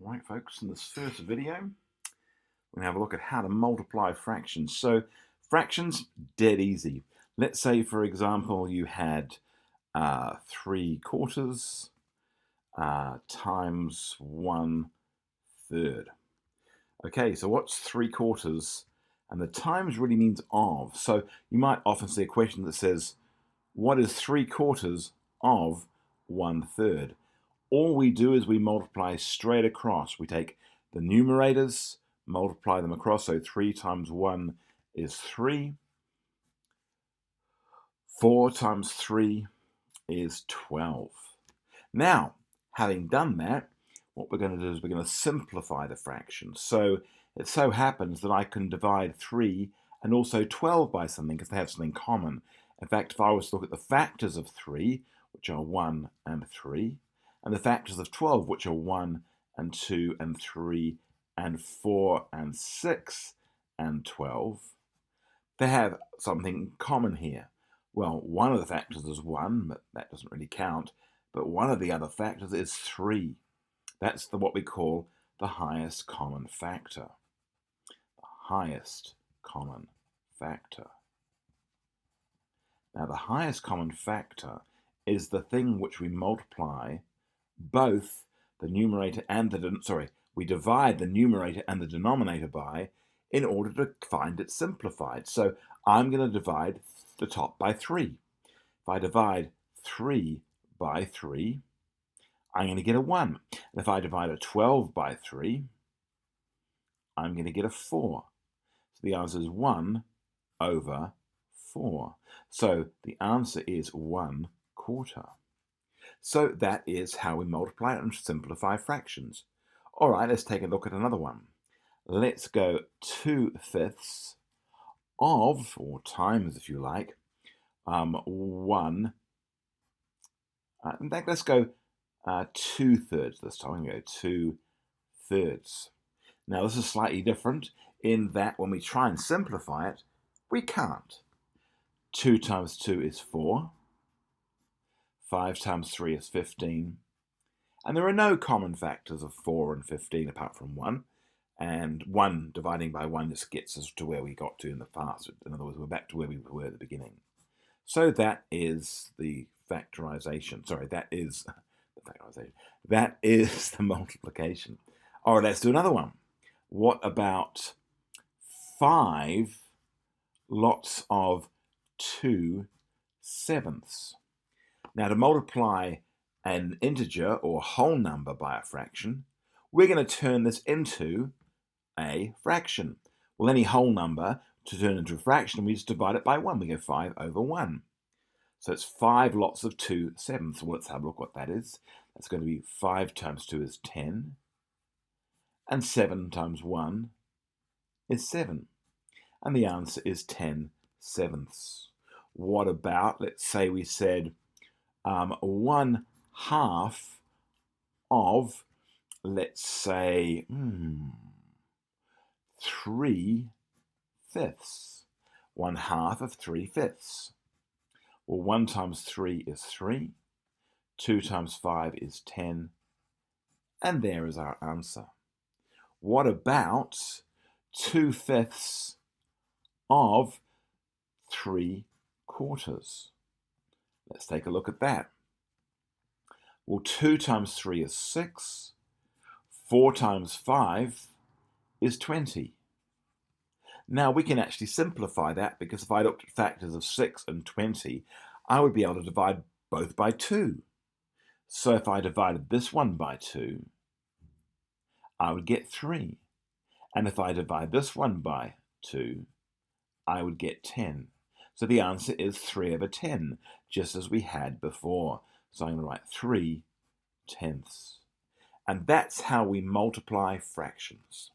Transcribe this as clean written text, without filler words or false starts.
Right, folks, in this first video, we're going to have a look at how to multiply fractions. So, fractions, dead easy. Let's say, for example, you had 3/4 times 1/3. Okay, so what's 3/4? And the times really means of. So you might often see a question that says, what is 3/4 of 1/3? All we do is we multiply straight across. We take the numerators, multiply them across. So 3 times 1 is 3. 4 times 3 is 12. Now, having done that, what we're going to do is we're going to simplify the fraction. So it so happens that I can divide 3 and also 12 by something because they have something common. In fact, if I was to look at the factors of 3, which are 1 and 3, and the factors of 12, which are 1 and 2 and 3 and 4 and 6 and 12, they have something common here. Well, one of the factors is 1, but that doesn't really count. But one of the other factors is 3. That's what we call the highest common factor. The highest common factor. Now, the highest common factor is the thing which we multiply both the numerator and we divide the numerator and the denominator by in order to find it simplified. So I'm going to divide the top by 3. If I divide 3 by 3, I'm going to get a 1. And if I divide a 12 by 3, I'm going to get a 4. So the answer is 1 over 4. So the answer is 1/4. So that is how we multiply and simplify fractions. All right, let's take a look at another one. Let's go 2/5 of, or times if you like, 1. In fact, let's go 2/3 this time. I'm going to go 2/3. Now, this is slightly different in that when we try and simplify it, we can't. 2 times 2 is 4. 5 times 3 is 15. And there are no common factors of 4 and 15 apart from 1. And 1 dividing by 1 just gets us to where we got to in the past. In other words, we're back to where we were at the beginning. So that is the factorization. Sorry, that is the factorization. That is the multiplication. All right, let's do another one. What about 5 lots of 2/7? Now, to multiply an integer or whole number by a fraction, we're going to turn this into a fraction. Well, any whole number, to turn into a fraction, we just divide it by 1. We go 5 over 1. So it's 5 lots of 2/7. Well, let's have a look what that is. That's going to be 5 times 2 is 10. And 7 times 1 is 7. And the answer is 10/7. What about, let's say we said 1/2 of, let's say, 3/5. 1/2 of 3/5. Well, 1 times 3 is 3. 2 times 5 is 10. And there is our answer. What about 2/5 of 3/4? Let's take a look at that. Well, 2 times 3 is 6. 4 times 5 is 20. Now, we can actually simplify that because if I looked at factors of 6 and 20, I would be able to divide both by 2. So if I divided this one by 2, I would get 3. And if I divide this one by 2, I would get 10. So the answer is 3/10, just as we had before. So I'm going to write 3/10. And that's how we multiply fractions.